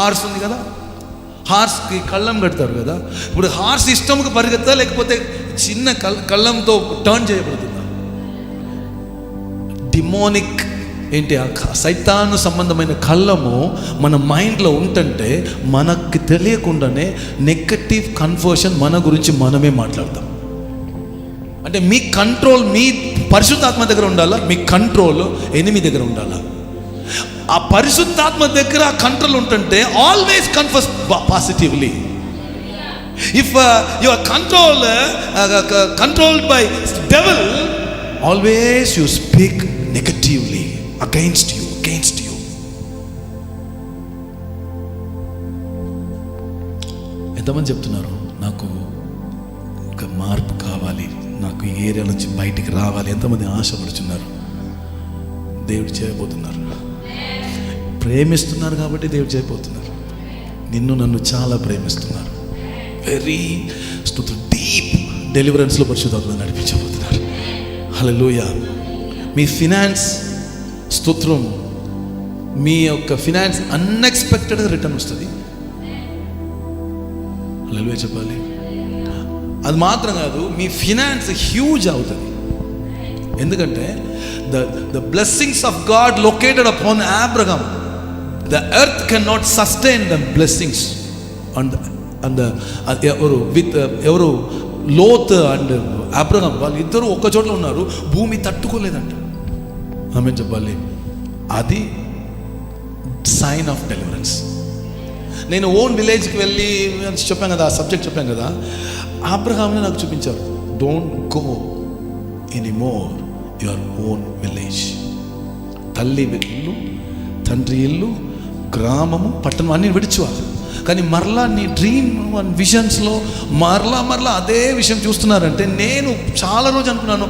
Horse ఉంది కదా, హార్స్కి కళ్ళం కడతారు కదా. ఇప్పుడు హార్స్ ఇష్టంకి పరిగెత్తా, లేకపోతే చిన్న కళ్ళంతో టర్న్ చేయబడుతుందా? డిమోనిక్ ఏంటి, ఆ సైతాను సంబంధమైన కళ్ళము మన మైండ్లో ఉంటుంటే మనకి తెలియకుండానే నెగటివ్ కన్ఫర్షన్ మన గురించి మనమే మాట్లాడతాం. అంటే మీ కంట్రోల్ మీ పరిశుద్ధాత్మ దగ్గర ఉండాలా, మీ కంట్రోల్ ఎనిమి దగ్గర ఉండాలా. ఆ పరిశుద్ధాత్మ దగ్గర కంట్రోల్ ఉంటుంటే always confess positively. If you are controlled by devil, always you speak negatively against you. ఎంతమంది చెప్తున్నారు నాకు ఒక మార్పు కావాలి, నాకు ఈ ఏరియా నుంచి బయటికి రావాలి? ఎంతమంది ఆశపడుతున్నారు? దేవుడు చేయబోతున్నారు. ప్రేమిస్తున్నారు కాబట్టి దేవుడు చేయబోతున్నారు. నిన్ను నన్ను చాలా ప్రేమిస్తున్నారు. వెరీ డీప్ డెలివరెన్స్లో పరిశుద్ధాత్మ నడిపించబోతున్నారు. హల్లెలూయా. మీ ఫినాన్స్ స్తోత్రం, మీ యొక్క ఫినాన్స్ అన్ఎక్స్పెక్టెడ్గా రిటర్న్ వస్తుంది. హల్లెలూయా చెప్పాలి. అది మాత్రం కాదు, మీ ఫినాన్స్ హ్యూజ్ అవుతుంది. ఎందుకంటే the blessings of God located upon Abraham, the earth cannot sustain the blessings ఎవరు లోత్ అండ్ అబ్రహాం వాళ్ళు ఇద్దరు ఒక్క చోట్ల ఉన్నారు, భూమి తట్టుకోలేదంట. ఆమె చెప్పాలి. అది సైన్ ఆఫ్ డెలివరెన్స్. నేను ఓన్ విలేజ్కి వెళ్ళి చెప్పాను కదా, ఆ సబ్జెక్ట్ చెప్పాను కదా, అబ్రహాంని నాకు చూపించారు. Don't go anymore your own village. తల్లి ఇల్లు, తండ్రి ఇల్లు, గ్రామము, పట్టణం అన్నీ విడిచివాలి. కానీ మరలా నీ డ్రీమ్ అండ్ విజన్స్లో మరలా అదే విషయం చూస్తున్నారంటే, నేను చాలా రోజు అనుకున్నాను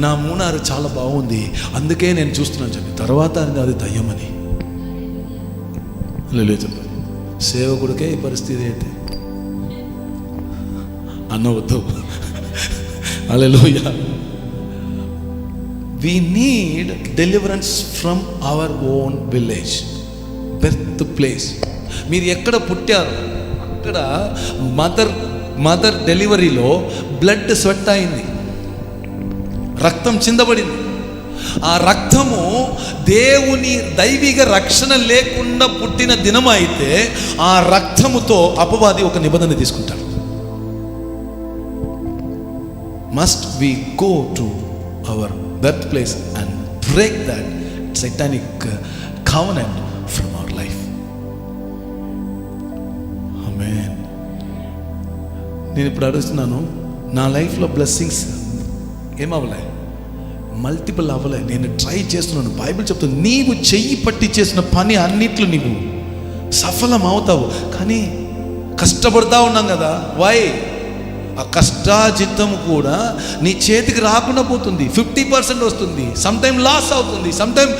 నా మూనారు చాలా బాగుంది అందుకే నేను చూస్తున్నాను చెప్పి, తర్వాత అది దయ్యమని. లేదు చెప్పండి. సేవకుడికే ఈ పరిస్థితి అయితే అనవద్దు. హల్లెలూయా. We need deliverance from our own village, birth place. మీరు ఎక్కడ పుట్టారు అక్కడ మదర్ డెలివరీలో బ్లడ్ స్వెట్ అయింది, రక్తం చిందబడింది. ఆ రక్తము దేవుని దైవిక రక్షణ లేకుండా పుట్టిన దినం అయితే ఆ రక్తముతో అపవాది ఒక నిబంధన తీసుకుంటాడు. Must we go to our birth place and break that satanic covenant from our life. Amen. నేను ఇప్పుడు అడుగుతున్నాను, నా లైఫ్లో బ్లెస్సింగ్స్ ఏమవ్వలే, మల్టిపుల్ అవ్వలే. నేను ట్రై చేస్తున్నాను. బైబిల్ చెప్తుంది, నీవు చెయ్యి పట్టి చేసిన పని అన్నిట్లో నీవు సఫలం అవుతావు. కానీ కష్టపడతా ఉన్నాం కదా, వై? ఆ కష్టాజితం కూడా నీ చేతికి రాకుండా పోతుంది. 50% వస్తుంది, సమ్టైమ్ లాస్ అవుతుంది, సమ్టైమ్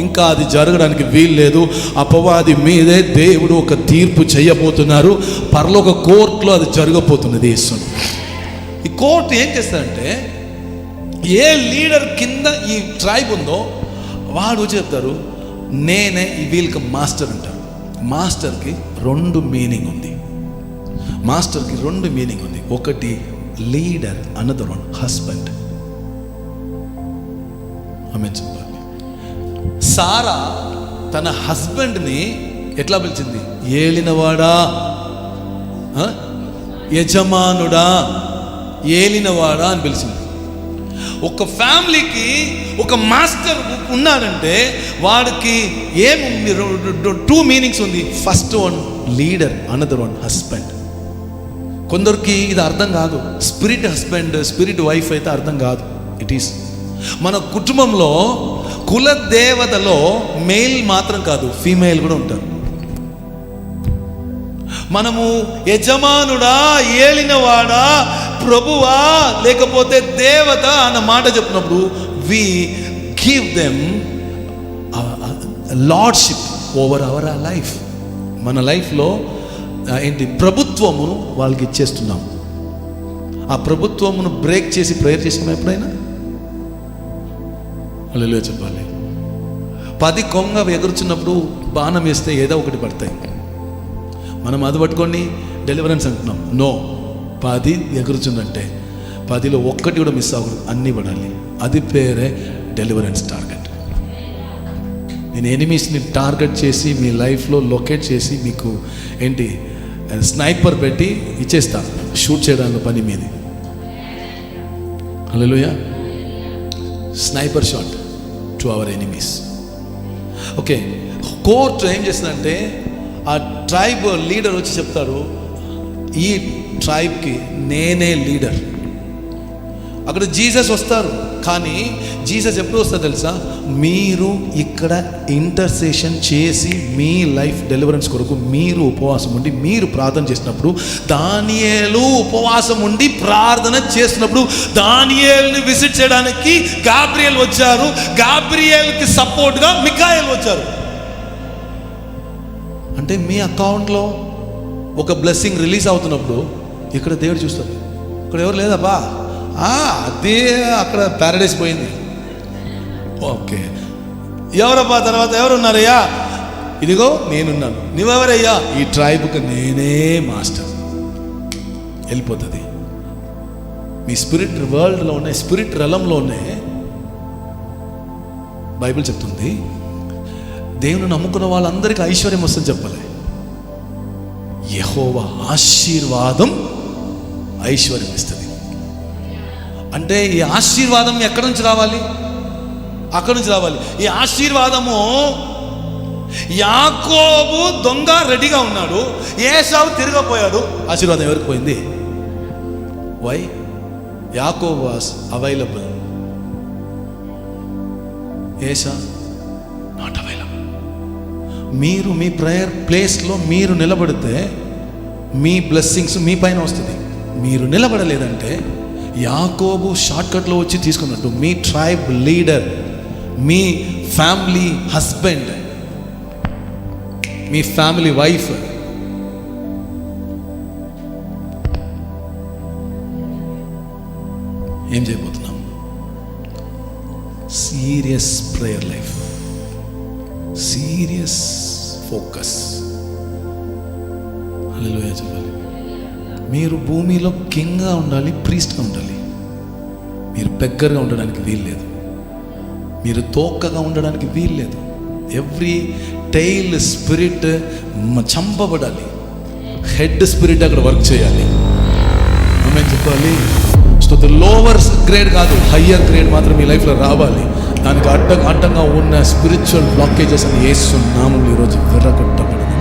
ఇంకా అది జరగడానికి వీలు లేదు. అపవాది మీదే దేవుడు ఒక తీర్పు చేయబోతున్నారు. పరలోక కోర్టులో అది జరగబోతున్నది. యేసును ఈ కోర్టు ఏం చేస్తారంటే, ఏ లీడర్ కింద ఈ ట్రైబ్ ఉందో వాడు చెప్తారు, నేనే ఈ వీళ్ళకి మాస్టర్ అంటారు. మాస్టర్కి 2 మీనింగ్ ఉంది. మాస్టర్కి 2 మీనింగ్ ఉంది. ఒకటి లీడర్, అనదర్ వన్ హస్బెండ్. ఆమె చెప్పాలి. సారా తన హస్బెండ్ని ఎట్లా పిలిచింది? ఏలినవాడా, యజమానుడా, ఏలినవాడా అని పిలిచింది. ఒక ఫ్యామిలీకి ఒక మాస్టర్ ఉన్నాడంటే వాడికి ఏముంది? 2 మీనింగ్స్ ఉంది. First one leader, another one husband. కొందరికి ఇది అర్థం కాదు. స్పిరిట్ హస్బెండ్, స్పిరిట్ వైఫ్ అయితే అర్థం కాదు. ఇట్ ఈస్ మన కుటుంబంలో కుల దేవతలో మేల్ మాత్రం కాదు, ఫీమేల్ కూడా ఉంటారు. మనము యజమానుడా, ఏలినవాడా, ప్రభువా, లేకపోతే దేవత అన్న మాట చెప్పినప్పుడు we give them lordship over our life. మన లైఫ్లో ఏంటి? ప్రభుత్వమును వాళ్ళకి ఇచ్చేస్తున్నాం. ఆ ప్రభుత్వమును బ్రేక్ చేసి ప్రేయర్ చేసాం ఎప్పుడైనా? హల్లెలూయా చెప్పాలి. 10 కొంగ ఎగురుచున్నప్పుడు బాణం వేస్తే ఏదో ఒకటి పడతాయి. మనం అది పట్టుకొని డెలివరెన్స్ అంటున్నాం. నో, 10 ఎగురుచుందంటే 10లో ఒక్కటి కూడా మిస్ అవ్వకూడదు, అన్నీ పడాలి. అది పేరే డెలివరెన్స్ టార్గెట్. నేను ఎనిమీస్ని టార్గెట్ చేసి మీ లైఫ్లో లొకేట్ చేసి మీకు ఏంటి స్నైపర్ పెట్టి ఇచ్చేస్తా, షూట్ చేయడానికి పని మీది. Hallelujah. Sniper shot to our enemies. Okay, court ఏం చేస్తుందంటే ఆ ట్రైబ్ లీడర్ వచ్చి చెప్తాడు, ఈ ట్రైబ్కి నేనే లీడర్. అక్కడ జీసస్ వస్తారు, కానీ జీసస్ ఎప్పుడు వస్తారు తెలుసా? మీరు ఇక్కడ ఇంటర్సెషన్ చేసి మీ లైఫ్ డెలివరెన్స్ కొరకు మీరు ఉపవాసం ఉండి మీరు ప్రార్థన చేసినప్పుడు, దానియేలు ఉపవాసం ఉండి ప్రార్థన చేసినప్పుడు దానియేలుని విజిట్ చేయడానికి గాబ్రియల్ వచ్చారు. గాబ్రియల్కి సపోర్ట్గా మిఖాయేల్ వచ్చారు. అంటే మీ అకౌంట్లో ఒక బ్లెస్సింగ్ రిలీజ్ అవుతున్నప్పుడు ఇక్కడ దేవుడు చూస్తారు. ఇక్కడ ఎవరు లేదబ్బా, అదే అక్కడ ప్యారడైస్ పోయింది. ఓకే, ఎవరబ్బా తర్వాత ఎవరున్నారయ్యా? ఇదిగో నేనున్నాను. నువ్వెవరయ్యా? ఈ ట్రైబ్కి నేనే మాస్టర్. వెళ్ళిపోతుంది. మీ స్పిరిట్ వరల్డ్లోనే, స్పిరిట్ రలంలోనే బైబిల్ చెప్తుంది, దేవుని నమ్ముకున్న వాళ్ళందరికీ ఐశ్వర్యం వస్తుందని చెప్పలే. యెహోవా ఆశీర్వాదం ఐశ్వర్యం ఇస్తుంది. అంటే ఈ ఆశీర్వాదం ఎక్కడి నుంచి రావాలి? అక్కడి నుంచి రావాలి. ఈ ఆశీర్వాదము, యాకోబు దొంగ రెడీగా ఉన్నాడు, ఏసావు తిరగపోయాడు. ఆశీర్వాదం ఎవరికి పోయింది? వై? యాకోబు వాస్ అవైలబుల్, ఏసా నాట్ అవైలబుల్. మీరు మీ ప్రేయర్ ప్లేస్లో మీరు నిలబడితే మీ బ్లెస్సింగ్స్ మీ పైన వస్తుంది. మీరు నిలబడలేదంటే యాకోబు షార్ట్కట్లో వచ్చి తీసుకున్నట్టు మీ ట్రైబ్ లీడర్, మీ ఫ్యామిలీ హస్బెండ్, మీ ఫ్యామిలీ వైఫ్ ఏం చేయబోతున్నాం? Serious prayer life, serious focus. Hallelujah చెప్పాలి. మీరు భూమిలో కింగ్గా ఉండాలి, ప్రీస్ట్గా ఉండాలి. మీరు బెగ్గర్గా ఉండడానికి వీల్లేదు, మీరు తోకగా ఉండడానికి వీల్లేదు. ఎవ్రీ టైల్ స్పిరిట్ చంపబడాలి, హెడ్ స్పిరిట్ అక్కడ వర్క్ చేయాలి. ఆమేన్ చెప్పాలి. సో ద లోవర్ గ్రేడ్ కాదు, హయ్యర్ గ్రేడ్ మాత్రం మీ లైఫ్లో రావాలి. దానికి అడ్డంగా ఉన్న స్పిరిచువల్ బ్లాకేజెస్ అని యేసు నామములో ఈరోజు విర్రగొట్టబడింది.